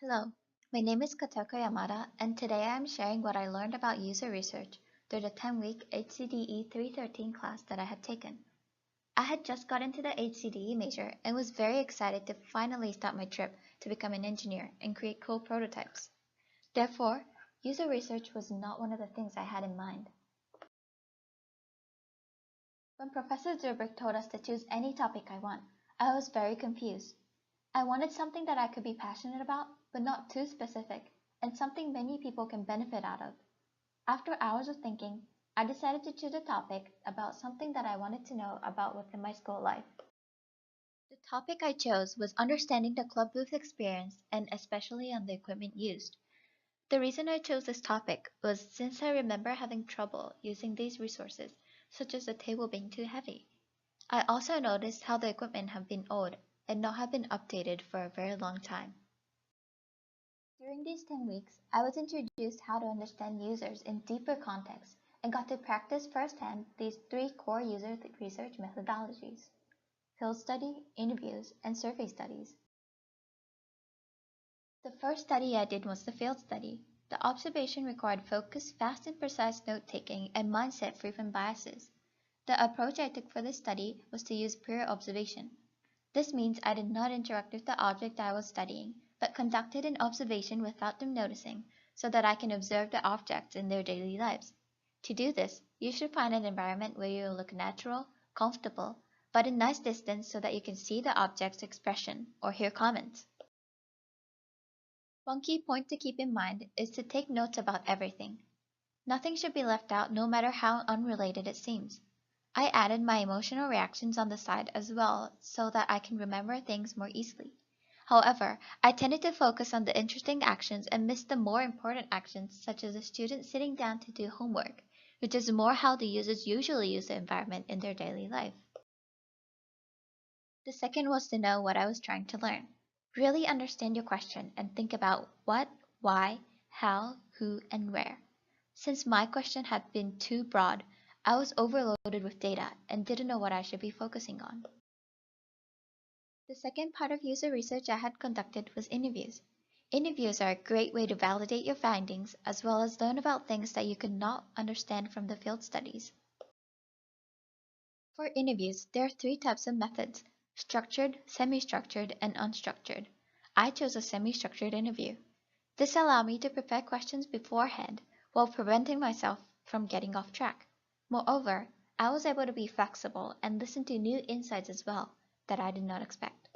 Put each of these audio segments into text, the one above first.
Hello, my name is Kotoko Yamada, and today I am sharing what I learned about user research through the 10-week HCDE 313 class that I had taken. I had just got into the HCDE major and was very excited to finally start my trip to become an engineer and create cool prototypes. Therefore, user research was not one of the things I had in mind. When Professor Zurbrigg told us to choose any topic I want, I was very confused. I wanted something that I could be passionate about, but not too specific, and something many people can benefit out of. After hours of thinking, I decided to choose a topic about something that I wanted to know about within my school life. The topic I chose was understanding the club booth experience and especially on the equipment used. The reason I chose this topic was since I remember having trouble using these resources, such as the table being too heavy. I also noticed how the equipment have been old and not have been updated for a very long time. During these 10 weeks, I was introduced how to understand users in deeper context and got to practice firsthand these three core user research methodologies: field study, interviews, and survey studies. The first study I did was the field study. The observation required focused, fast and precise note-taking and mindset free from biases. The approach I took for this study was to use pure observation. This means I did not interact with the object I was studying, but conducted an observation without them noticing, so that I can observe the objects in their daily lives. To do this, you should find an environment where you will look natural, comfortable, but a nice distance so that you can see the object's expression or hear comments. One key point to keep in mind is to take notes about everything. Nothing should be left out no matter how unrelated it seems. I added my emotional reactions on the side as well so that I can remember things more easily. However, I tended to focus on the interesting actions and missed the more important actions such as the student sitting down to do homework, which is more how the users usually use the environment in their daily life. The second was to know what I was trying to learn. Really understand your question and think about what, why, how, who, and where. Since my question had been too broad, I was overloaded with data and didn't know what I should be focusing on. The second part of user research I had conducted was interviews. Interviews are a great way to validate your findings as well as learn about things that you could not understand from the field studies. For interviews, there are three types of methods: structured, semi-structured, and unstructured. I chose a semi-structured interview. This allowed me to prepare questions beforehand while preventing myself from getting off track. Moreover, I was able to be flexible and listen to new insights as well that I did not expect.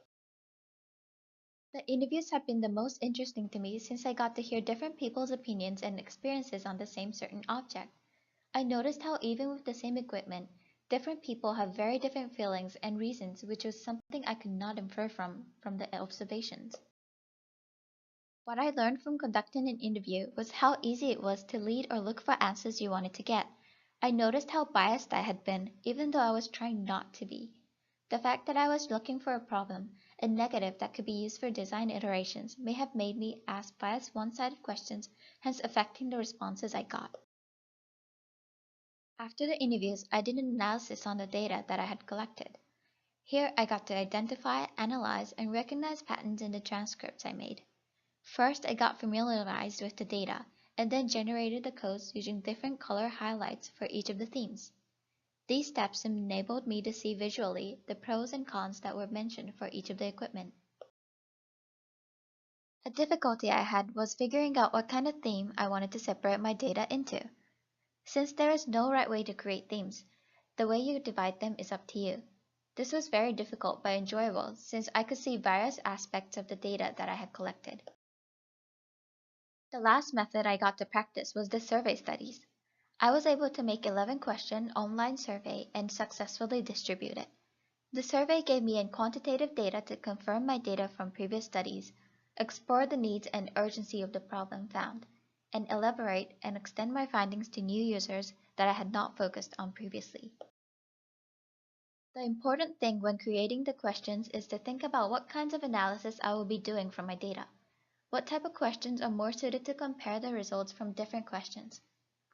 The interviews have been the most interesting to me since I got to hear different people's opinions and experiences on the same certain object. I noticed how even with the same equipment, different people have very different feelings and reasons, which was something I could not infer from the observations. What I learned from conducting an interview was how easy it was to lead or look for answers you wanted to get. I noticed how biased I had been, even though I was trying not to be. The fact that I was looking for a problem, a negative that could be used for design iterations, may have made me ask biased one-sided questions, hence affecting the responses I got. After the interviews, I did an analysis on the data that I had collected. Here I got to identify, analyze, and recognize patterns in the transcripts I made. First, I got familiarized with the data, and then generated the codes using different color highlights for each of the themes. These steps enabled me to see visually the pros and cons that were mentioned for each of the equipment. A difficulty I had was figuring out what kind of theme I wanted to separate my data into. Since there is no right way to create themes, the way you divide them is up to you. This was very difficult but enjoyable since I could see various aspects of the data that I had collected. The last method I got to practice was the survey studies. I was able to make 11-question online survey and successfully distribute it. The survey gave me quantitative data to confirm my data from previous studies, explore the needs and urgency of the problem found, and elaborate and extend my findings to new users that I had not focused on previously. The important thing when creating the questions is to think about what kinds of analysis I will be doing from my data. What type of questions are more suited to compare the results from different questions?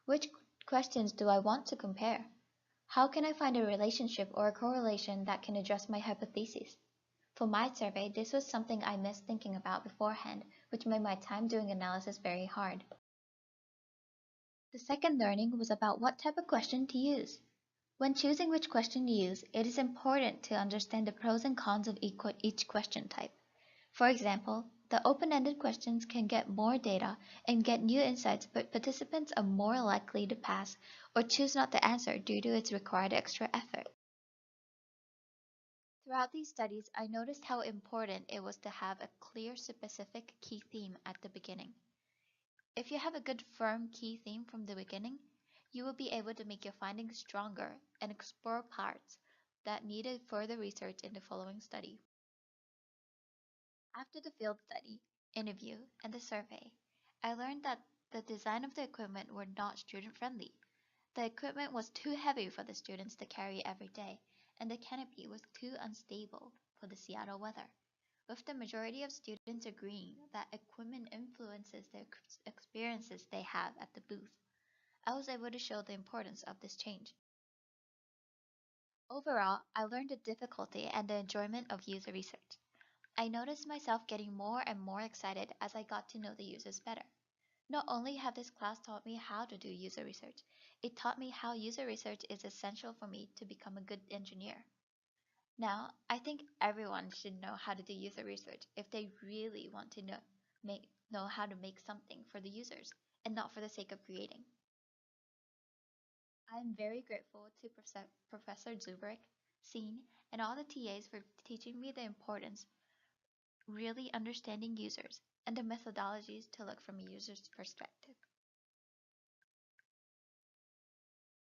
Which questions do I want to compare? How can I find a relationship or a correlation that can address my hypothesis? For my survey, this was something I missed thinking about beforehand, which made my time doing analysis very hard. The second learning was about what type of question to use. When choosing which question to use, it is important to understand the pros and cons of each question type. For example, the open-ended questions can get more data and get new insights, but participants are more likely to pass or choose not to answer due to its required extra effort. Throughout these studies, I noticed how important it was to have a clear, specific key theme at the beginning. If you have a good, firm key theme from the beginning, you will be able to make your findings stronger and explore parts that needed further research in the following study. After the field study, interview, and the survey, I learned that the design of the equipment were not student-friendly. The equipment was too heavy for the students to carry every day, and the canopy was too unstable for the Seattle weather. With the majority of students agreeing that equipment influences the experiences they have at the booth, I was able to show the importance of this change. Overall, I learned the difficulty and the enjoyment of user research. I noticed myself getting more and more excited as I got to know the users better. Not only have this class taught me how to do user research, it taught me how user research is essential for me to become a good engineer. Now, I think everyone should know how to do user research if they really want to know how to make something for the users and not for the sake of creating. I am very grateful to Professor Zubrick, Scene, and all the TAs for teaching me the importance really understanding users and the methodologies to look from a user's perspective.